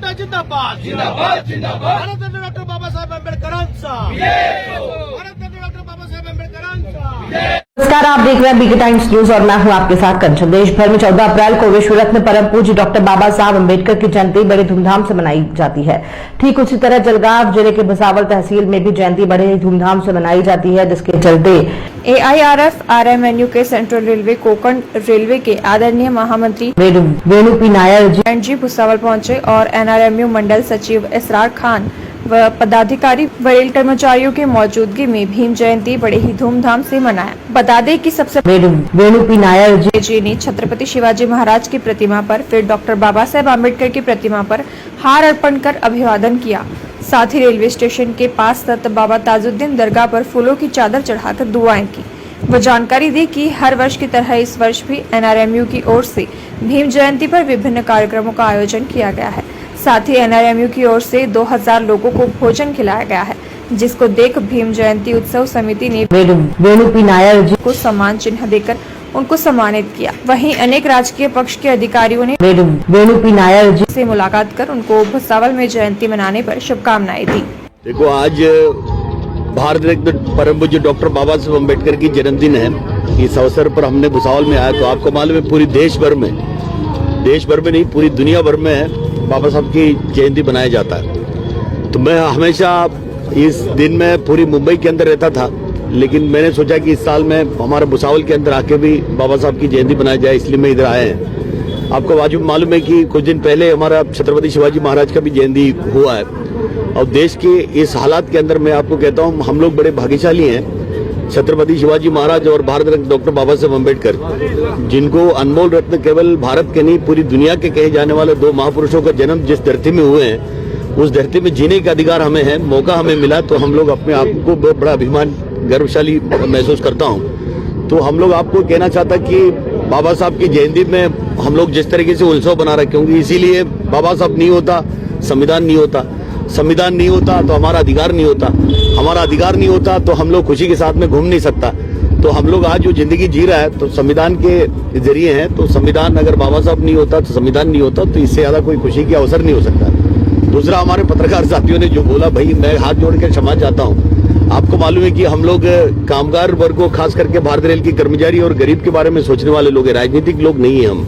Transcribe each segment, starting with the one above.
NOTA जिंदाबाद जिंदाबाद जिंदाबाद भारतरत्न डॉक्टर बाबासाहेब आंबेडकरांचा भारतरत्न डॉक्टर बाबासाहेब आंबेडकरांचा। नमस्कार, आप देख रहे हैं बीके टाइम्स न्यूज और मैं हूं आपके साथ कंचन। देश भर में 14 अप्रैल को विश्व रत्न परम पूज्य डॉक्टर बाबा साहब अम्बेडकर की जयंती बड़ी धूमधाम से मनाई जाती है। ठीक उसी तरह जलगांव जिले के भुसावल तहसील में भी जयंती बड़े धूमधाम से मनाई जाती है, जिसके चलते AIRF RMNU के सेंट्रल रेलवे कोंकण रेलवे के आदरणीय महामंत्री वेणु पी नायर जी भुसावल पहुंचे और NRMU मंडल सचिव इसरार खान व पदाधिकारी वरील कर्मचारियों की मौजूदगी में भीम जयंती बड़े ही धूमधाम से मनाया। बता दें कि सबसे वेणु पी नायर जी ने छत्रपति शिवाजी महाराज की प्रतिमा पर, फिर डॉक्टर बाबा साहेब आम्बेडकर की प्रतिमा पर हार अर्पण कर अभिवादन किया। साथ ही रेलवे स्टेशन के पास स्थित बाबा ताजुद्दीन दरगाह पर फूलों की चादर चढ़ाकर दुआएं की। वो जानकारी दी कि हर वर्ष की तरह इस वर्ष भी NRMU की ओर से भीम जयंती पर विभिन्न कार्यक्रमों का आयोजन किया गया है। साथ ही NRMU की ओर से 2000 लोगों को भोजन खिलाया गया है, जिसको देख भीम जयंती उत्सव समिति ने वेणु पी नायर जी को सम्मान चिन्ह देकर उनको सम्मानित किया। वहीं अनेक राजकीय पक्ष के अधिकारियों ने वेणु पी नायर जी से मुलाकात कर उनको भुसावल में जयंती मनाने पर शुभकामनाएं दी। देखो, आज भारत रत्न परम पूज्य डॉक्टर बाबा साहब अम्बेडकर की जन्मदिन है। इस अवसर पर हमने भुसावल में आया तो आपको मालूम है पूरी देश भर में नहीं पूरी दुनिया भर में बाबा साहब की जयंती बनाया जाता है। तो मैं हमेशा इस दिन में पूरी मुंबई के अंदर रहता था, लेकिन मैंने सोचा कि इस साल में हमारे भुसावल के अंदर आके भी बाबा साहब की जयंती बनाई जाए, इसलिए मैं इधर आए हैं। आपको वाजिब मालूम है कि कुछ दिन पहले हमारा छत्रपति शिवाजी महाराज का भी जयंती हुआ है और देश के इस हालात के अंदर मैं आपको कहता हूँ हम लोग बड़े भाग्यशाली हैं। छत्रपति शिवाजी महाराज और भारत रत्न डॉक्टर बाबा साहब अम्बेडकर, जिनको अनमोल रत्न केवल भारत के नहीं पूरी दुनिया के कहे जाने वाले दो महापुरुषों का जन्म जिस धरती में हुए हैं, उस धरती में जीने का अधिकार हमें है, मौका हमें मिला, तो हम लोग अपने आप को बड़ा अभिमान गर्वशाली महसूस करता हूँ। तो हम लोग आपको कहना चाहता कि बाबा साहब की जयंती में हम लोग जिस तरीके से उत्सव बना रखे होंगे, इसीलिए बाबा साहब नहीं होता संविधान नहीं होता, संविधान नहीं होता तो हमारा अधिकार नहीं होता, हमारा अधिकार नहीं होता तो हम लोग खुशी के साथ में घूम नहीं सकता। तो हम लोग आज जो जिंदगी जी रहा है तो संविधान के जरिए है। तो संविधान अगर बाबा साहब नहीं होता तो संविधान नहीं होता, तो इससे ज्यादा कोई खुशी की अवसर नहीं हो सकता। दूसरा, हमारे पत्रकार साथियों ने जो बोला, भाई मैं हाथ जोड़ कर क्षमा चाहता हूँ। आपको मालूम है कि हम लोग कामगार वर्ग को, खास करके भारतीय रेल के कर्मचारी और गरीब के बारे में सोचने वाले लोग हैं, राजनीतिक लोग नहीं है हम।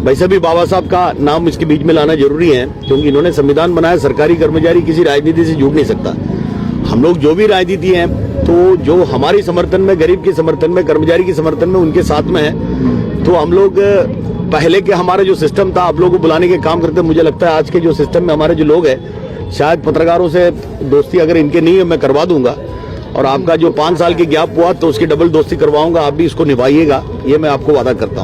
वैसे भी बाबा साहब का नाम इसके बीच में लाना जरूरी है, क्योंकि इन्होंने संविधान बनाया। सरकारी कर्मचारी किसी राजनीति से जुड़ नहीं सकता। हम लोग जो भी राजनीति है तो जो हमारी समर्थन में, गरीब के समर्थन में, कर्मचारी के समर्थन में, उनके साथ में है। तो हम लोग पहले के हमारा जो सिस्टम था, आप लोगों को बुलाने के काम करते, मुझे लगता है आज के जो सिस्टम में हमारे जो लोग हैं, शायद पत्रकारों से दोस्ती अगर इनके नहीं है मैं करवा दूंगा, और आपका जो 5 साल की गैप हुआ तो उसकी डबल दोस्ती करवाऊंगा। आप भी इसको निभाइएगा, ये मैं आपको वादा करता हूँ।